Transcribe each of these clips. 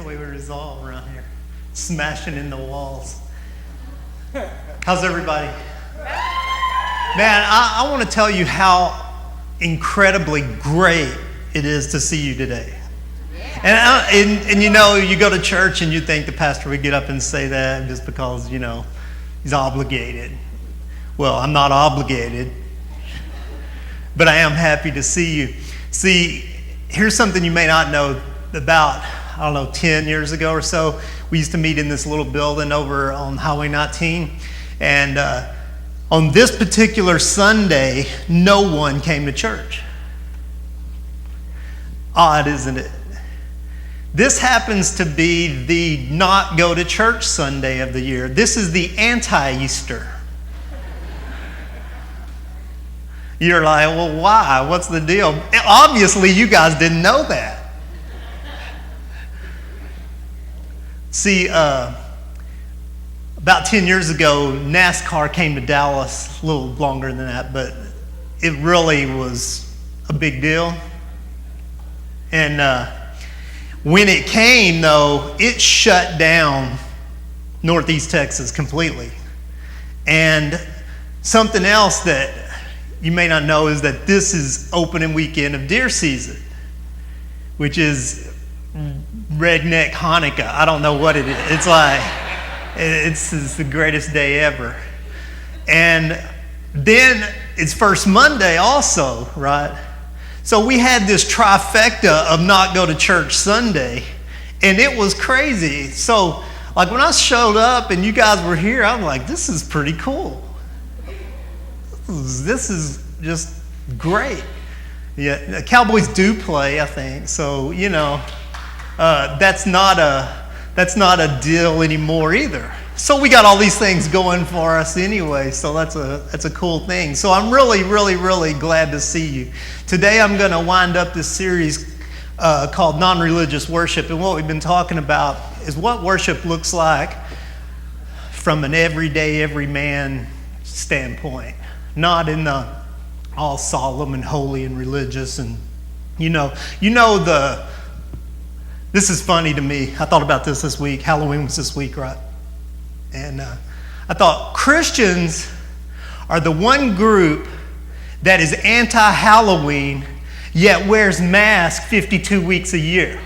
the way we resolve around here. Smashing in the walls. How's everybody? Man, I want to tell you how incredibly great it is to see you today. And you know, you go to church and you think the pastor would get up and say that just because, you know, he's obligated. Well, I'm not obligated, but I am happy to see you. See, here's something you may not know. About, 10 years ago or so, we used to meet in this little building over on Highway 19. And on this particular Sunday, no one came to church. Odd, isn't it? This happens to be the not go to church Sunday of the year. This is the anti-Easter. You're like, well, why? What's the deal? Obviously, you guys didn't know that. See, about 10 years ago, NASCAR came to Dallas, a little longer than that, but it really was a big deal. And when it came, though, it shut down Northeast Texas completely. And something else that you may not know is that this is opening weekend of deer season, which is redneck Hanukkah. I don't know what it is. It's like, it's the greatest day ever. And then it's First Monday also, right? So we had this trifecta of not go to church Sunday, and it was crazy. So, like when I showed up and you guys were here, I'm like, this is pretty cool. This is just great. Yeah, the Cowboys do play, I think. So, you know, that's not a deal anymore either. So we got all these things going for us anyway. So that's a cool thing. So I'm really, really, really glad to see you. Today I'm going to wind up this series called Non-Religious Worship. And what we've been talking about is what worship looks like from an everyday, everyman standpoint. Not in the all solemn and holy and religious. And this is funny to me. I thought about this week. Halloween was this week, right? And I thought Christians are the one group that is anti-Halloween, yet wears masks 52 weeks a year.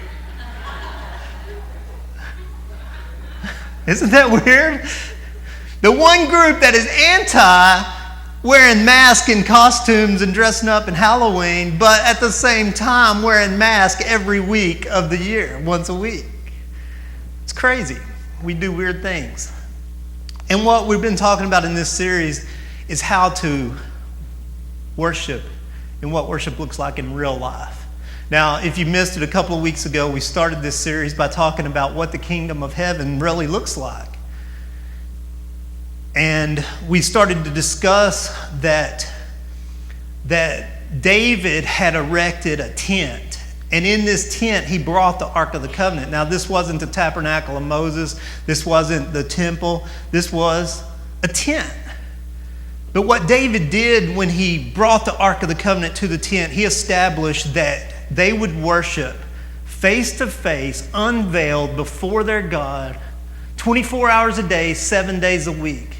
Isn't that weird? The one group that is wearing masks and costumes and dressing up in Halloween, but at the same time wearing masks every week of the year, once a week. It's crazy. We do weird things. And what we've been talking about in this series is how to worship and what worship looks like in real life. Now, if you missed it a couple of weeks ago, we started this series by talking about what the kingdom of heaven really looks like. And we started to discuss that David had erected a tent. And in this tent, he brought the Ark of the Covenant. Now, this wasn't the tabernacle of Moses. This wasn't the temple. This was a tent. But what David did when he brought the Ark of the Covenant to the tent, he established that they would worship face to face, unveiled before their God, 24 hours a day, 7 days a week.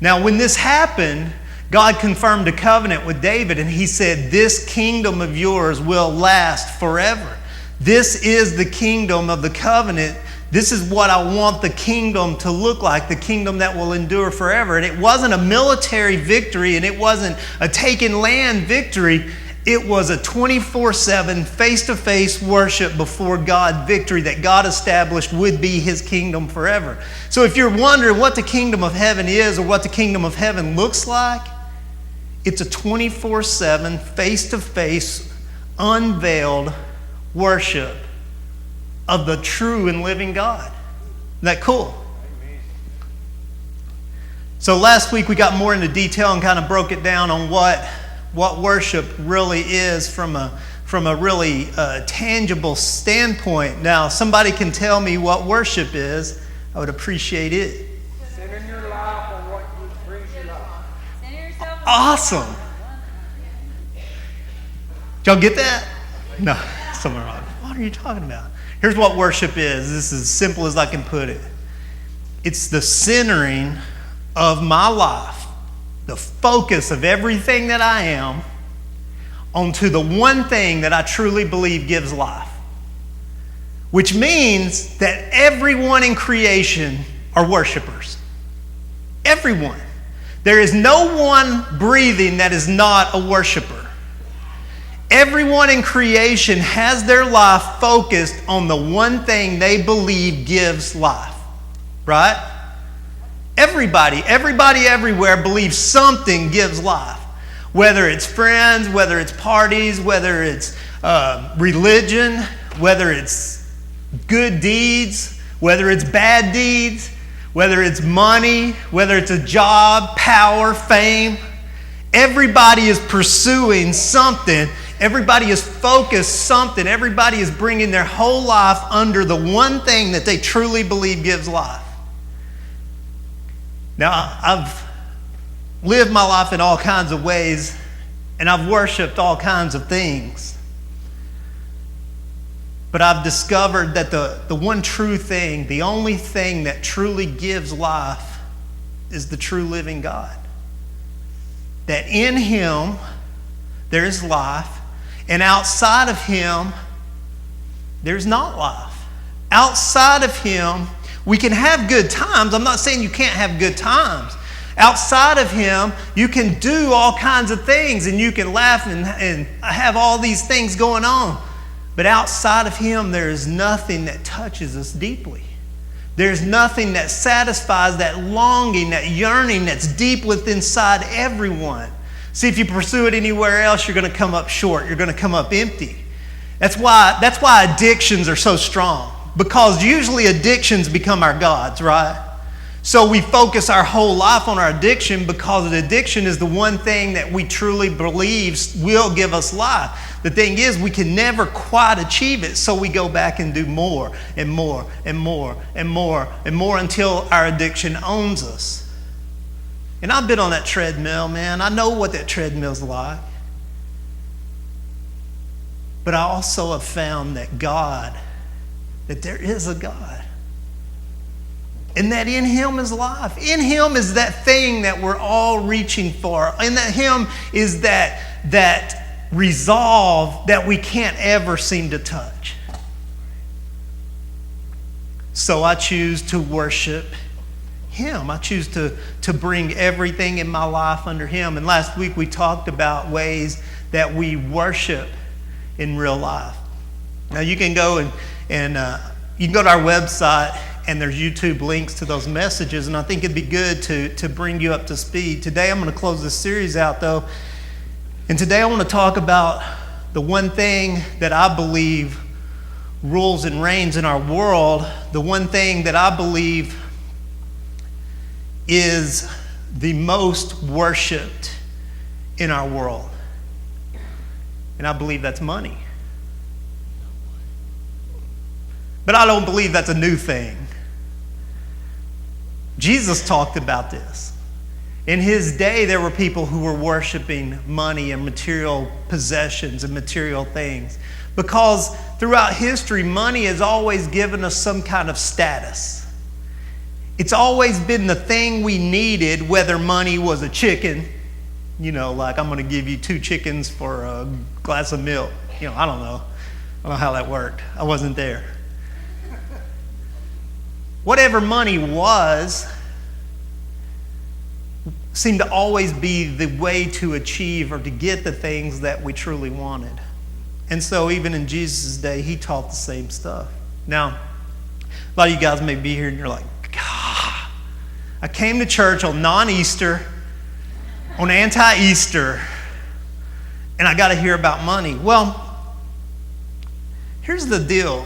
Now, when this happened, God confirmed a covenant with David, and he said, this kingdom of yours will last forever. This is the kingdom of the covenant. This is what I want the kingdom to look like, the kingdom that will endure forever. And it wasn't a military victory, and it wasn't a taken land victory. It was a 24/7 face-to-face worship before God victory that God established would be his kingdom forever. So if you're wondering what the kingdom of heaven is or what the kingdom of heaven looks like, it's a 24/7 face-to-face unveiled worship of the true and living God. Isn't that cool? So last week we got more into detail and kind of broke it down on what worship really is from a really tangible standpoint. Now, somebody can tell me what worship is. I would appreciate it. Centering your life on what brings you life. Awesome. Did y'all get that? No, somewhere wrong. What are you talking about? Here's what worship is. This is as simple as I can put it. It's the centering of my life, the focus of everything that I am, onto the one thing that I truly believe gives life. Which means that everyone in creation are worshipers. Everyone. There is no one breathing that is not a worshiper. Everyone in creation has their life focused on the one thing they believe gives life. Right? Everybody everywhere believes something gives life. Whether it's friends, whether it's parties, whether it's religion, whether it's good deeds, whether it's bad deeds, whether it's money, whether it's a job, power, fame. Everybody is pursuing something. Everybody is focused something. Everybody is bringing their whole life under the one thing that they truly believe gives life. Now, I've lived my life in all kinds of ways, and I've worshiped all kinds of things. But I've discovered that the one true thing, the only thing that truly gives life is the true living God. That in Him there is life, and outside of Him there's not life. Outside of Him we can have good times. I'm not saying you can't have good times. Outside of Him, you can do all kinds of things, and you can laugh and have all these things going on. But outside of Him, there is nothing that touches us deeply. There's nothing that satisfies that longing, that yearning that's deep within inside everyone. See, if you pursue it anywhere else, you're going to come up short. You're going to come up empty. That's why addictions are so strong. Because usually addictions become our gods, right? So we focus our whole life on our addiction because addiction is the one thing that we truly believe will give us life. The thing is, we can never quite achieve it, so we go back and do more and more and more and more and more until our addiction owns us. And I've been on that treadmill, man. I know what that treadmill's like. But I also have found that there is a God. And that in Him is life. In Him is that thing that we're all reaching for. In that Him is that resolve that we can't ever seem to touch. So I choose to worship Him. I choose to bring everything in my life under Him. And last week we talked about ways that we worship in real life. Now you can go and you can go to our website, and there's YouTube links to those messages, and I think it'd be good to bring you up to speed. Today I'm going to close this series out, though, and today I want to talk about the one thing that I believe rules and reigns in our world, the one thing that I believe is the most worshipped in our world, and I believe that's money. But I don't believe that's a new thing. Jesus talked about this. In His day, there were people who were worshiping money and material possessions and material things. Because throughout history, money has always given us some kind of status. It's always been the thing we needed, whether money was a chicken, like I'm going to give you 2 chickens for a glass of milk. I don't know how that worked. I wasn't there. Whatever money was seemed to always be the way to achieve or to get the things that we truly wanted. And so even in Jesus' day, He taught the same stuff. Now, a lot of you guys may be here and you're like, God, I came to church on non-Easter, on anti-Easter, and I got to hear about money. Well, here's the deal.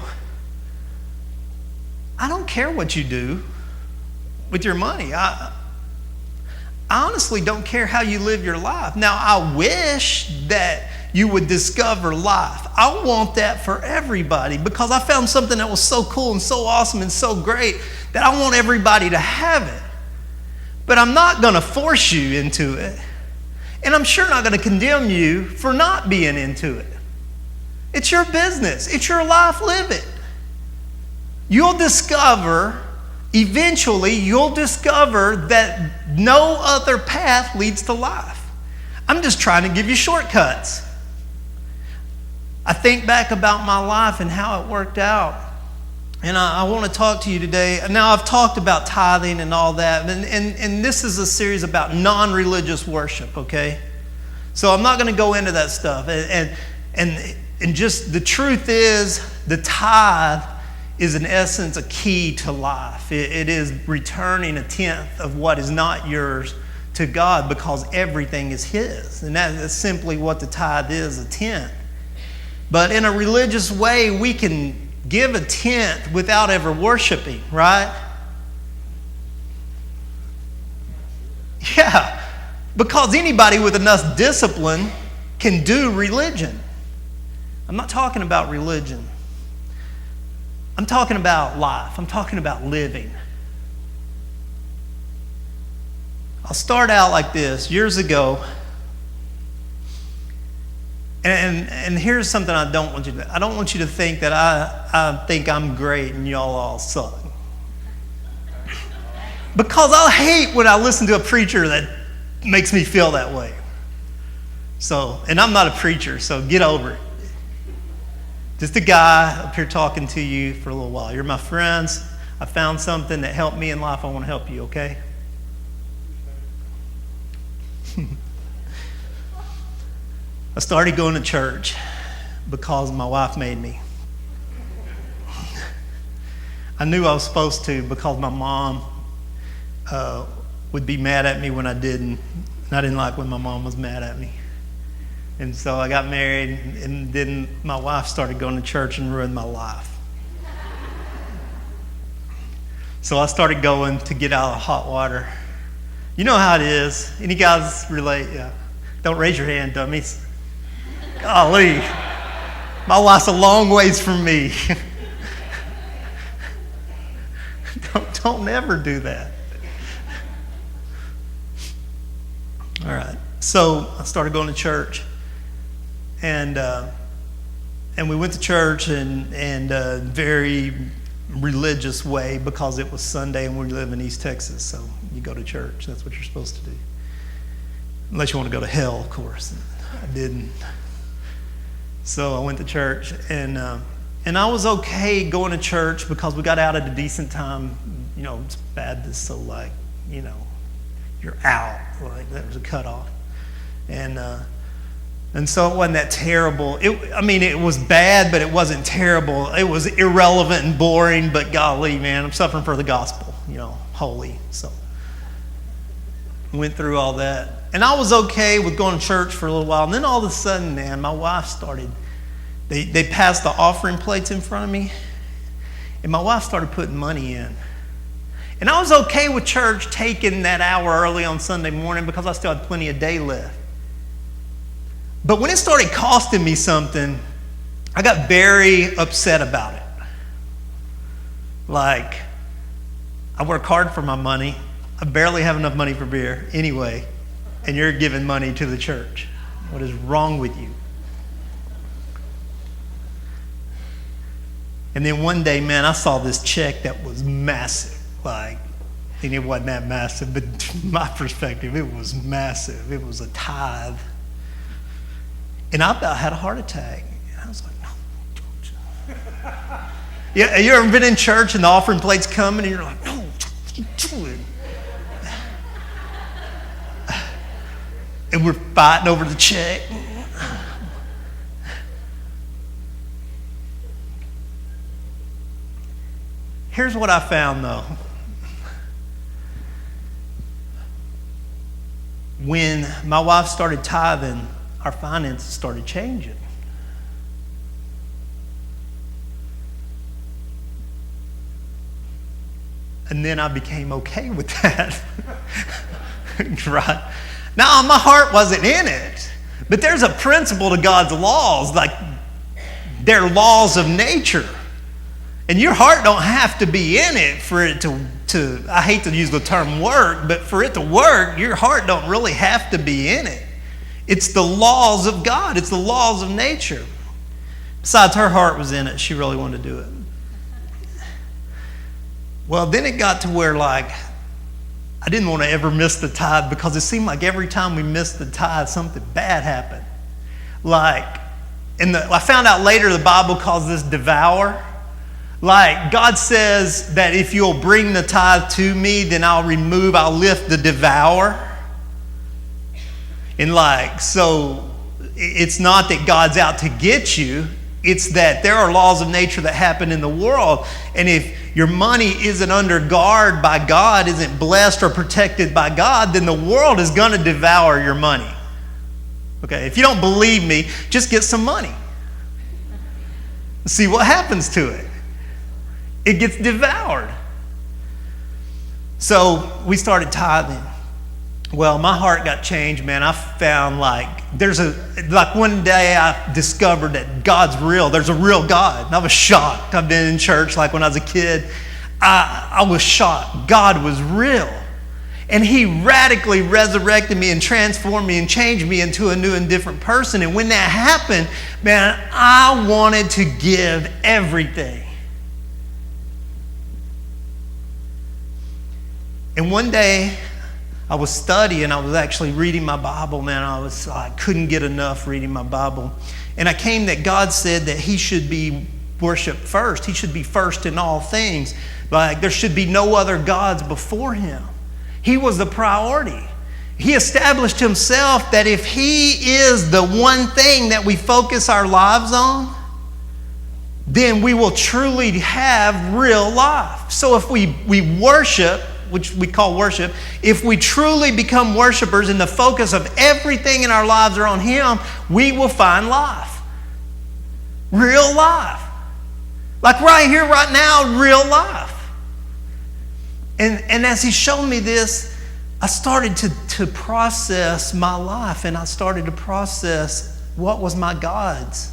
I don't care what you do with your money. I honestly don't care how you live your life. Now, I wish that you would discover life. I want that for everybody because I found something that was so cool and so awesome and so great that I want everybody to have it. But I'm not going to force you into it. And I'm sure not going to condemn you for not being into it. It's your business. It's your life. Live it. eventually you'll discover that no other path leads to life. I'm just trying to give you shortcuts. I think back about my life and how it worked out. And I want to talk to you today. Now, I've talked about tithing and all that, and this is a series about non-religious worship, okay? So I'm not going to go into that stuff. And just the truth is, the tithe is in essence a key to life. It is returning a tenth of what is not yours to God, because everything is His. And that's simply what the tithe is, a tenth. But in a religious way, we can give a tenth without ever worshiping, right? Yeah, because anybody with enough discipline can do religion. I'm not talking about religion. I'm talking about life. I'm talking about living. I'll start out like this. Years ago, and here's something I don't want you to think that I think I'm great and y'all all suck. Because I hate when I listen to a preacher that makes me feel that way. So, and I'm not a preacher, so get over it. Just a guy up here talking to you for a little while. You're my friends. I found something that helped me in life. I want to help you, okay? I started going to church because my wife made me. I knew I was supposed to because my mom would be mad at me when I didn't. And I didn't like when my mom was mad at me. And so I got married, and then my wife started going to church and ruined my life. So I started going to get out of hot water. You know how it is. Any guys relate? Yeah. Don't raise your hand, dummies. Golly. My wife's a long ways from me. Don't ever do that. All right. So I started going to church. And we went to church in a very religious way because it was Sunday and we live in East Texas. So you go to church. That's what you're supposed to do. Unless you want to go to hell, of course. I didn't. So I went to church, and I was okay going to church because we got out at a decent time. You know, it's Baptist, so like, you know, you're out. Like that was a cutoff, and so it wasn't that terrible. It was bad, but it wasn't terrible. It was irrelevant and boring, but golly, man, I'm suffering for the gospel. You know, holy. So went through all that. And I was okay with going to church for a little while. And then all of a sudden, man, my wife started, they passed the offering plates in front of me. And my wife started putting money in. And I was okay with church taking that hour early on Sunday morning because I still had plenty of day left. But when it started costing me something, I got very upset about it. Like, I work hard for my money. I barely have enough money for beer anyway. And you're giving money to the church. What is wrong with you? And then one day, man, I saw this check that was massive. Like, and it wasn't that massive, but from my perspective, it was massive. It was a tithe. And I about had a heart attack. And I was like, no, don't. Yeah, you ever been in church and the offering plate's coming and you're like, no, what are you doing? And we're fighting over the check. Here's what I found, though. When my wife started tithing, our finances started changing. And then I became okay with that. Right? Now, my heart wasn't in it, but there's a principle to God's laws, like they're laws of nature. And your heart don't have to be in it for it to I hate to use the term work, but for it to work, your heart don't really have to be in it. It's the laws of God. It's the laws of nature. Besides, her heart was in it. She really wanted to do it. Well, then it got to where like I didn't want to ever miss the tithe because it seemed like every time we missed the tithe, something bad happened. Like, I found out later the Bible calls this devour. Like, God says that if you'll bring the tithe to me, then I'll lift the devour. And like, so it's not that God's out to get you. It's that there are laws of nature that happen in the world. And if your money isn't under guard by God, isn't blessed or protected by God, then the world is going to devour your money. Okay, if you don't believe me, just get some money. See what happens to it. It gets devoured. So we started tithing. Well, my heart got changed, man. I found like one day I discovered that God's real. There's a real God. And I was shocked. I've been in church like when I was a kid. I was shocked. God was real. And he radically resurrected me and transformed me and changed me into a new and different person. And when that happened, man, I wanted to give everything. And one day, I was studying, I was actually reading my Bible, man. I couldn't get enough reading my Bible. And I came that God said that he should be worshiped first. He should be first in all things. Like there should be no other gods before him. He was the priority. He established himself that if he is the one thing that we focus our lives on, then we will truly have real life. So if we worship, which we call worship, if we truly become worshipers and the focus of everything in our lives are on him, we will find life. Real life. Like right here, right now, real life. And as he showed me this, I started to process my life, and I started to process what was my God's.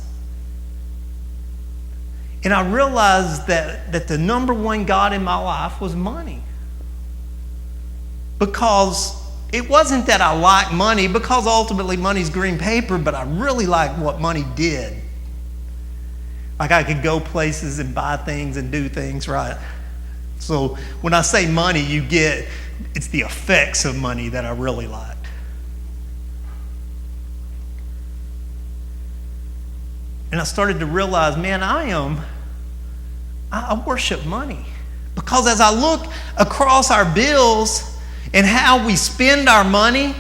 And I realized that the number one God in my life was money. Because it wasn't that I like money, because ultimately money's green paper, but I really liked what money did. Like I could go places and buy things and do things, right? So when I say money, it's the effects of money that I really liked. And I started to realize, man, I worship money. Because as I look across our bills and how we spend our money,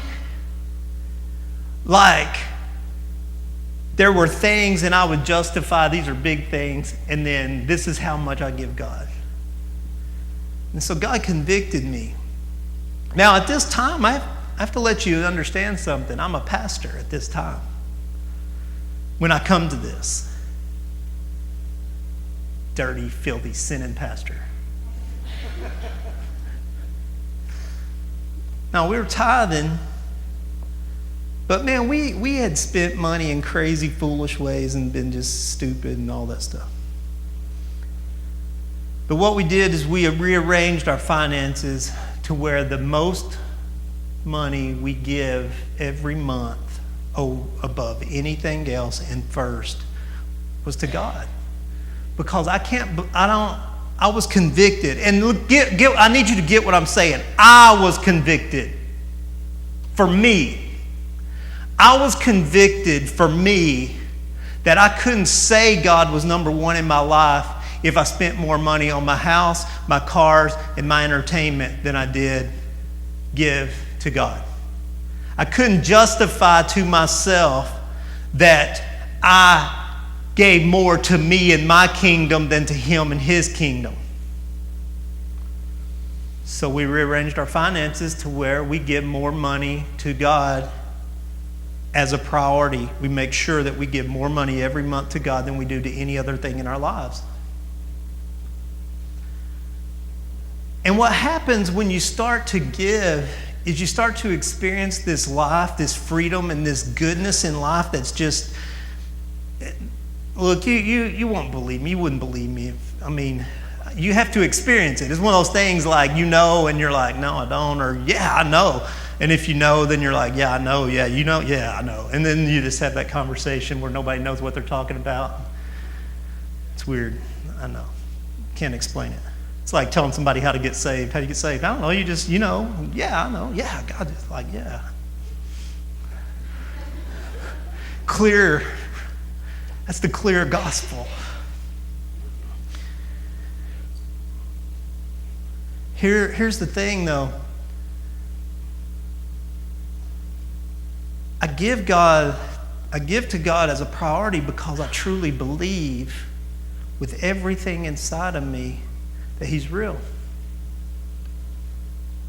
like there were things and I would justify, these are big things, and then this is how much I give God. And so God convicted me. Now at this time, I have to let you understand something. I'm a pastor at this time. When I come to this, dirty, filthy, sinning pastor. Now, we were tithing, but man, we had spent money in crazy, foolish ways and been just stupid and all that stuff. But what we did is we rearranged our finances to where the most money we give every month, above anything else and first, was to God. Because I was convicted. And I need you to get what I'm saying. I was convicted for me. I was convicted for me that I couldn't say God was number one in my life if I spent more money on my house, my cars, and my entertainment than I did give to God. I couldn't justify to myself that I gave more to me and my kingdom than to him and his kingdom. So we rearranged our finances to where we give more money to God as a priority. We make sure that we give more money every month to God than we do to any other thing in our lives. And what happens when you start to give is you start to experience this life, this freedom, and this goodness in life that's just... Look, you won't believe me. You wouldn't believe me. You have to experience it. It's one of those things like you know and you're like, no, I don't, or yeah, I know. And if you know, then you're like, yeah, I know, yeah, you know, yeah, I know. And then you just have that conversation where nobody knows what they're talking about. It's weird. I know. Can't explain it. It's like telling somebody how to get saved. How do you get saved? I don't know. You just, yeah, I know. Yeah, God is like, yeah. Clear. That's the clear gospel. Here's the thing, though. I give to God as a priority because I truly believe with everything inside of me that He's real.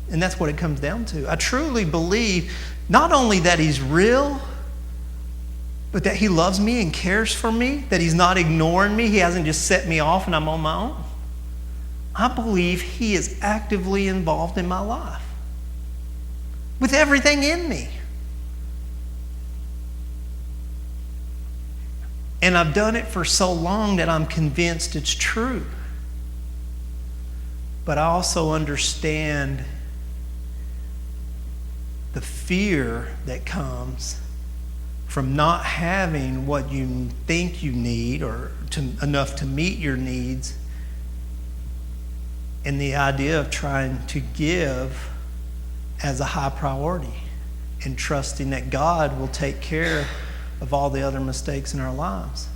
And that's what it comes down to. I truly believe not only that He's real, but that He loves me and cares for me, that He's not ignoring me. He hasn't just set me off and I'm on my own. I believe He is actively involved in my life with everything in me. And I've done it for so long that I'm convinced it's true. But I also understand the fear that comes from not having what you think you need or enough to meet your needs, and the idea of trying to give as a high priority and trusting that God will take care of all the other mistakes in our lives.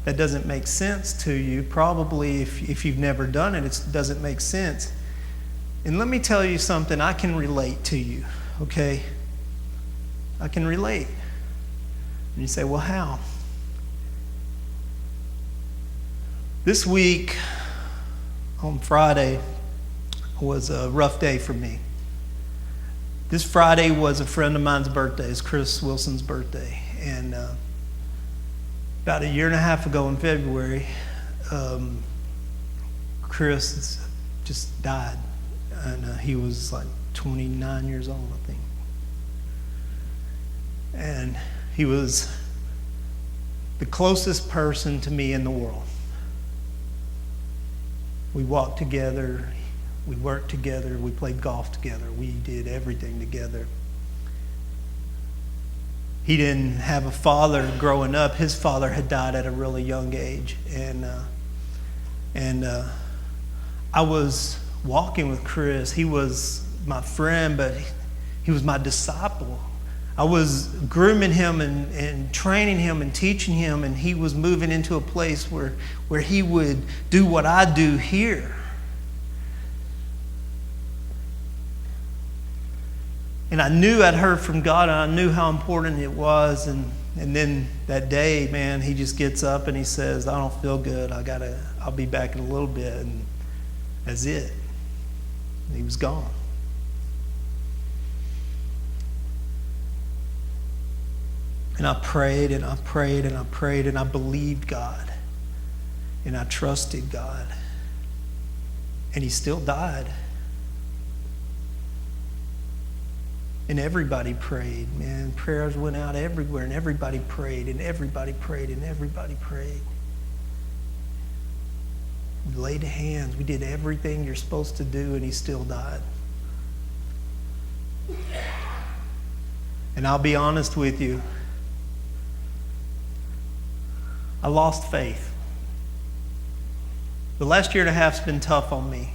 That doesn't make sense to you. Probably if you've never done it, it doesn't make sense. And let me tell you something, I can relate to you, okay? I can relate. And you say, well, how? This week, on Friday, was a rough day for me. This Friday was a friend of mine's birthday. It's Chris Wilson's birthday. And about a year and a half ago in February, Chris just died. And he was like 29 years old, I think. And he was the closest person to me in the world. We walked together, we worked together, we played golf together, we did everything together. He didn't have a father growing up. His father had died at a really young age. And I was walking with Chris. He was my friend, but he was my disciple. I was grooming him and training him and teaching him, and he was moving into a place where he would do what I do here. And I knew I'd heard from God, and I knew how important it was. And then that day, man, he just gets up and he says, I don't feel good. I'll be back in a little bit. And that's it. And he was gone. And I prayed and I prayed and I prayed and I believed God. And I trusted God. And he still died. And everybody prayed, man. Prayers went out everywhere, and everybody prayed, and everybody prayed, and everybody prayed. We laid hands. We did everything you're supposed to do, and he still died. And I'll be honest with you. I lost faith. The last year and a half's been tough on me.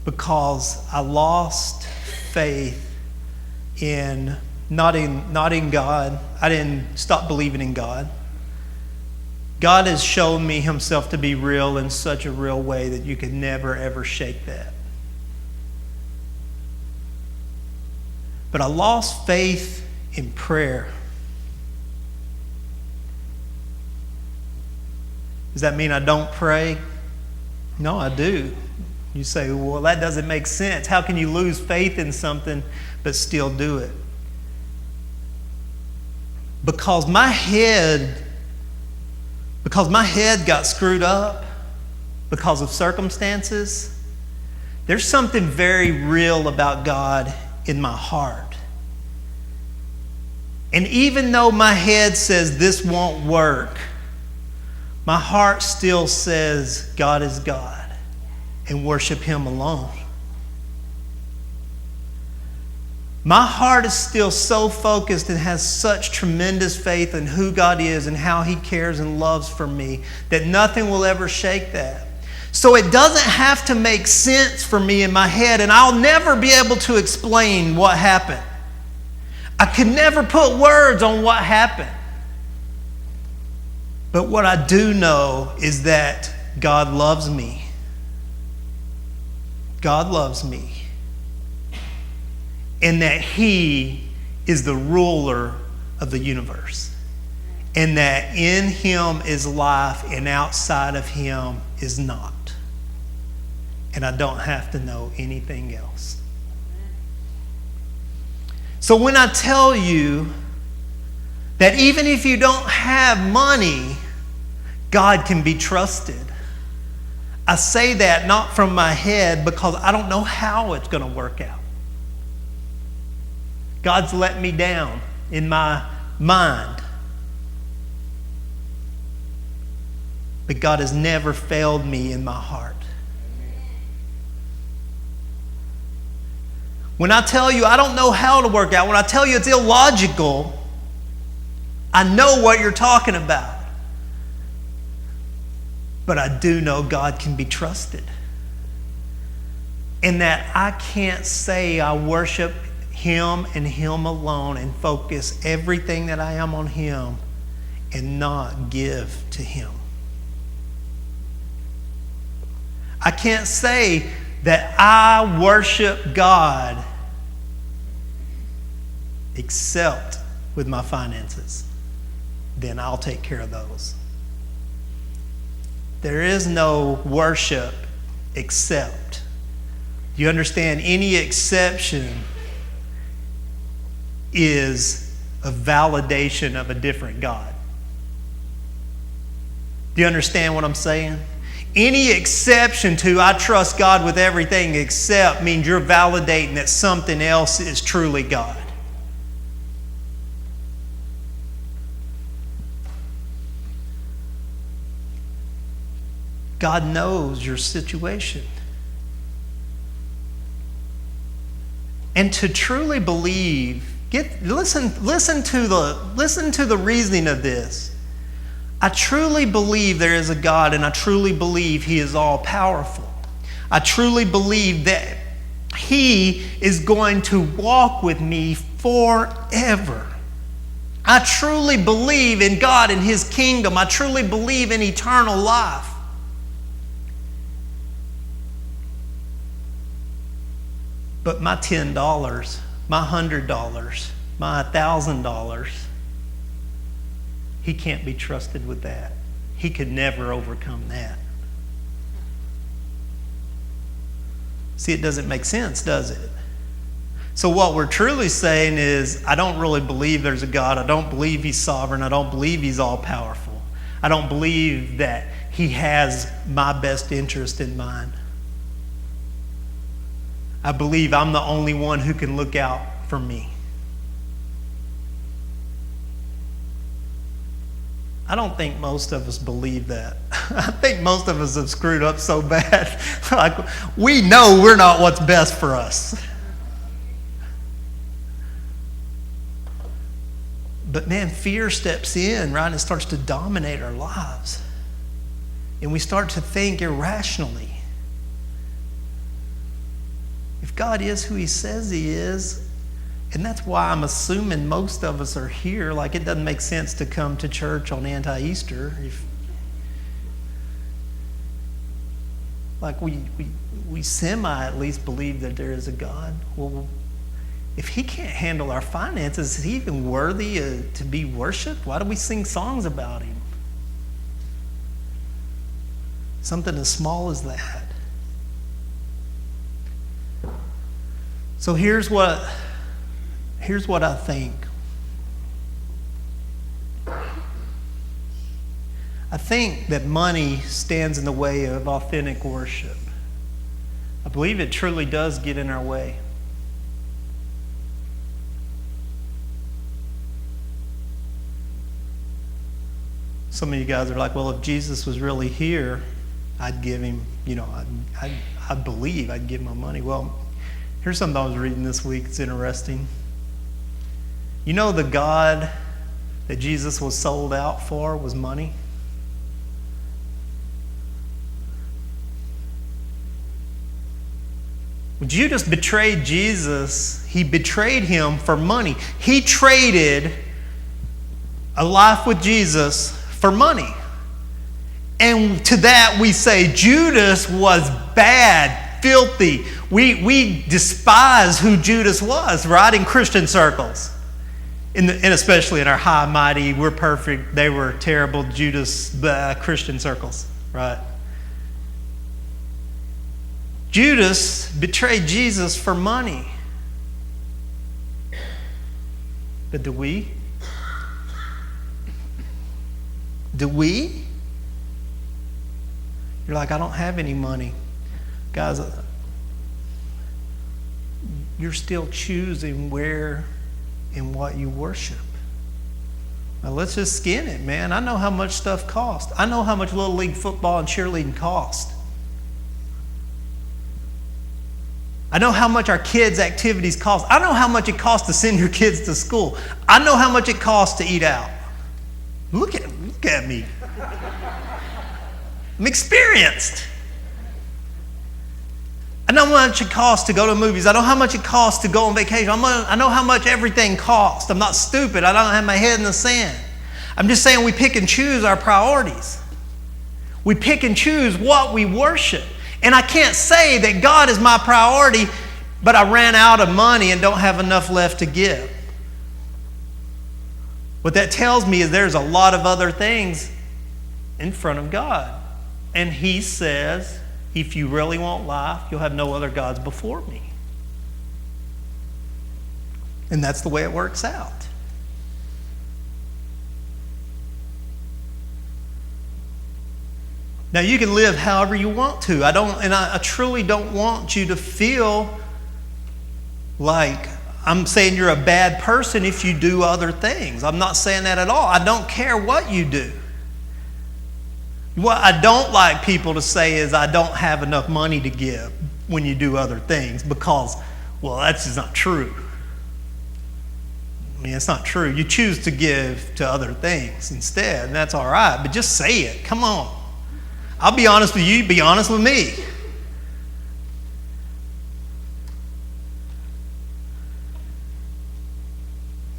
Because I lost faith in not in God. I didn't stop believing in God. God has shown me himself to be real in such a real way that you could never, ever shake that. But I lost faith in prayer. Does that mean I don't pray? No, I do. You say, well, that doesn't make sense. How can you lose faith in something but still do it? Because my head got screwed up because of circumstances, there's something very real about God in my heart. And even though my head says this won't work, my heart still says God is God. And worship him alone. My heart is still so focused and has such tremendous faith in who God is and how he cares and loves for me that nothing will ever shake that. So it doesn't have to make sense for me in my head, and I'll never be able to explain what happened. I could never put words on what happened. But what I do know is that God loves me. God loves me. And that He is the ruler of the universe. And that in Him is life and outside of Him is not. And I don't have to know anything else. So when I tell you that even if you don't have money, God can be trusted, I say that not from my head because I don't know how it's going to work out. God's let me down in my mind. But God has never failed me in my heart. When I tell you I don't know how to work out, when I tell you it's illogical, I know what you're talking about. But I do know God can be trusted. And that I can't say I worship Him and Him alone and focus everything that I am on Him and not give to Him. I can't say that I worship God except with my finances. Then I'll take care of those. There is no worship except. Do you understand? Any exception is a validation of a different God. Do you understand what I'm saying? Any exception to I trust God with everything except means you're validating that something else is truly God. God knows your situation. And to truly believe, listen to the reasoning of this. I truly believe there is a God, and I truly believe He is all powerful. I truly believe that He is going to walk with me forever. I truly believe in God and His kingdom. I truly believe in eternal life. But my $10, my $100, my $1,000, He can't be trusted with that. He could never overcome that. See, it doesn't make sense, does it? So what we're truly saying is, I don't really believe there's a God. I don't believe He's sovereign. I don't believe He's all-powerful. I don't believe that He has my best interest in mind. I believe I'm the only one who can look out for me. I don't think most of us believe that. I think most of us have screwed up so bad. Like, we know we're not what's best for us. But man, fear steps in, right, and starts to dominate our lives. And we start to think irrationally. If God is who He says He is, and that's why I'm assuming most of us are here, like it doesn't make sense to come to church on anti-Easter. Like we semi at least believe that there is a God. Well, if He can't handle our finances, is He even worthy to be worshiped? Why do we sing songs about Him? Something as small as that. So here's what I think. I think that money stands in the way of authentic worship. I believe it truly does get in our way. Some of you guys are like, well, if Jesus was really here, I'd give Him, I believe I'd give my money. Well, here's something I was reading this week. It's interesting. You know the God that Jesus was sold out for was money? When Judas betrayed Jesus, he betrayed him for money. He traded a life with Jesus for money. And to that we say Judas was bad, filthy. We despise who Judas was, right, in Christian circles. And especially in our high, mighty, we're perfect, they were terrible Judas Christian circles, right? Judas betrayed Jesus for money. But do we? Do we? You're like, I don't have any money. Guys, you're still choosing where and what you worship. Now let's just skin it, man. I know how much stuff costs. I know how much Little League football and cheerleading cost. I know how much our kids' activities cost. I know how much it costs to send your kids to school. I know how much it costs to eat out. Look at me. I'm experienced. I know how much it costs to go to movies. I know how much it costs to go on vacation. I know how much everything costs. I'm not stupid. I don't have my head in the sand. I'm just saying we pick and choose our priorities. We pick and choose what we worship. And I can't say that God is my priority, but I ran out of money and don't have enough left to give. What that tells me is there's a lot of other things in front of God. And He says, if you really want life, you'll have no other gods before me. And that's the way it works out. Now you can live however you want to. I truly don't want you to feel like I'm saying you're a bad person if you do other things. I'm not saying that at all. I don't care what you do. What I don't like people to say is I don't have enough money to give when you do other things because, well, that's just not true. I mean, it's not true. You choose to give to other things instead, and that's all right. But just say it. Come on. I'll be honest with you. Be honest with me.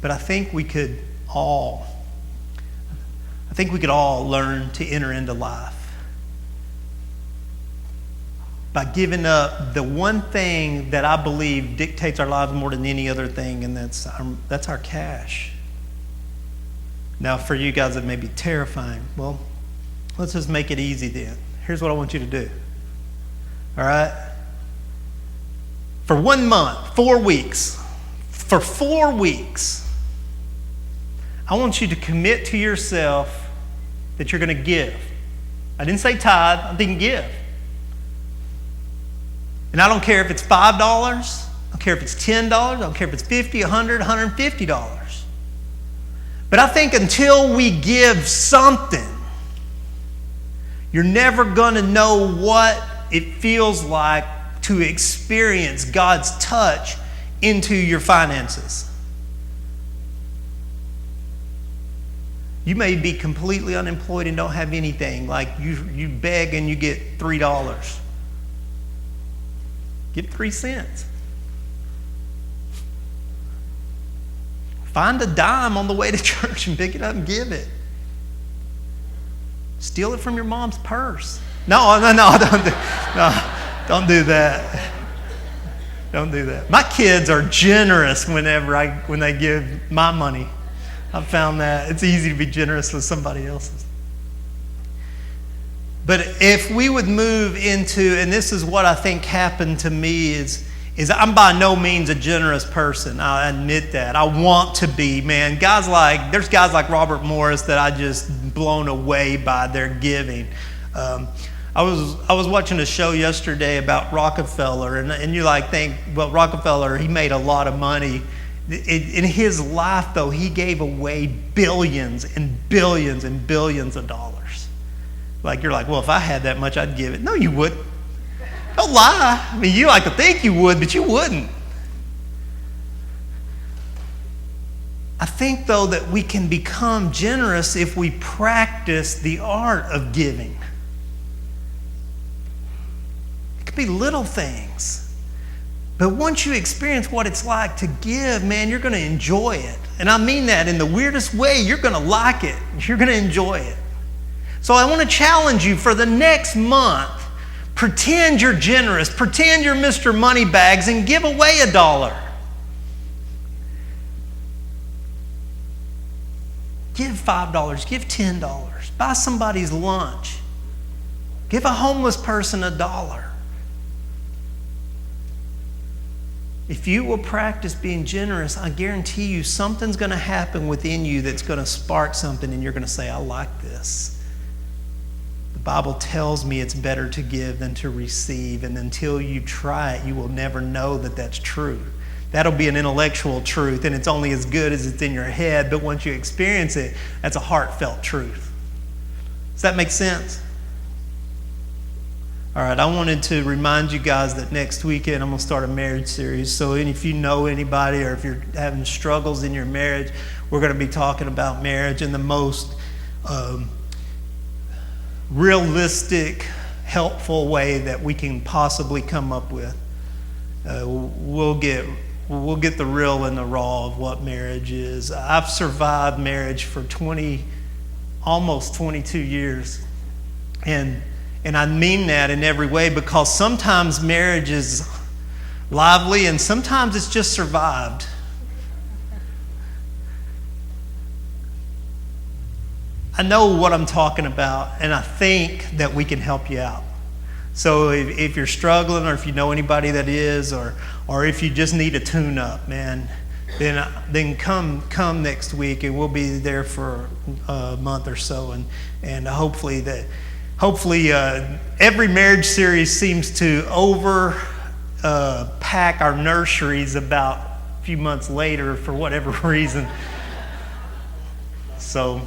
But I think we could all learn to enter into life by giving up the one thing that I believe dictates our lives more than any other thing, and that's our cash. Now, for you guys, it may be terrifying. Well, let's just make it easy then. Here's what I want you to do. All right? For 1 month, 4 weeks, for 4 weeks, I want you to commit to yourself that you're going to give. I didn't say tithe, I'm thinking give. And I don't care if it's $5, I don't care if it's $10, I don't care if it's $50, $100, $150. But I think until we give something, you're never going to know what it feels like to experience God's touch into your finances. You may be completely unemployed and don't have anything. Like you beg and you get $3. Give 3 cents. Find a dime on the way to church and pick it up and give it. Steal it from your mom's purse. No, don't do that. Don't do that. My kids are generous when they give my money. I've found that it's easy to be generous with somebody else's. But if we would move into, and this is what I think happened to me, is I'm by no means a generous person. I admit that. I want to be, man. There's guys like Robert Morris that I just blown away by their giving. I was watching a show yesterday about Rockefeller, and you think, well, Rockefeller, he made a lot of money. In his life, though, he gave away billions and billions and billions of dollars. You're like, well, if I had that much, I'd give it. No, you wouldn't. Don't lie. I mean, you like to think you would, but you wouldn't. I think, though, that we can become generous if we practice the art of giving. It could be little things. But once you experience what it's like to give, man, you're going to enjoy it. And I mean that in the weirdest way. You're going to like it. You're going to enjoy it. So I want to challenge you for the next month. Pretend you're generous. Pretend you're Mr. Moneybags and give away $1. Give $5. Give $10. Buy somebody's lunch. Give a homeless person $1. If you will practice being generous, I guarantee you something's going to happen within you that's going to spark something, and you're going to say, I like this. The Bible tells me it's better to give than to receive, and until you try it, you will never know that that's true. That'll be an intellectual truth, and it's only as good as it's in your head, but once you experience it, that's a heartfelt truth. Does that make sense? All right, I wanted to remind you guys that next weekend I'm going to start a marriage series. So if you know anybody or if you're having struggles in your marriage, we're going to be talking about marriage in the most realistic, helpful way that we can possibly come up with. We'll get the real and the raw of what marriage is. I've survived marriage for almost 22 years. And I mean that in every way, because sometimes marriage is lively and sometimes it's just survived. I know what I'm talking about, and I think that we can help you out. So if you're struggling, or if you know anybody that is, or if you just need a tune-up, man, then come next week, and we'll be there for a month or so, and hopefully every marriage series seems to pack our nurseries about a few months later for whatever reason. So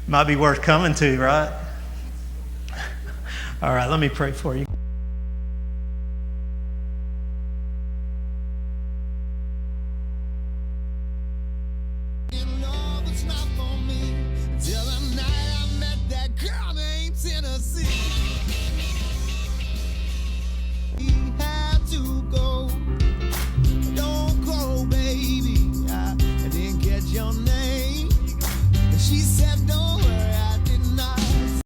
might be worth coming to, right? All right, let me pray for you. Your name. She said, don't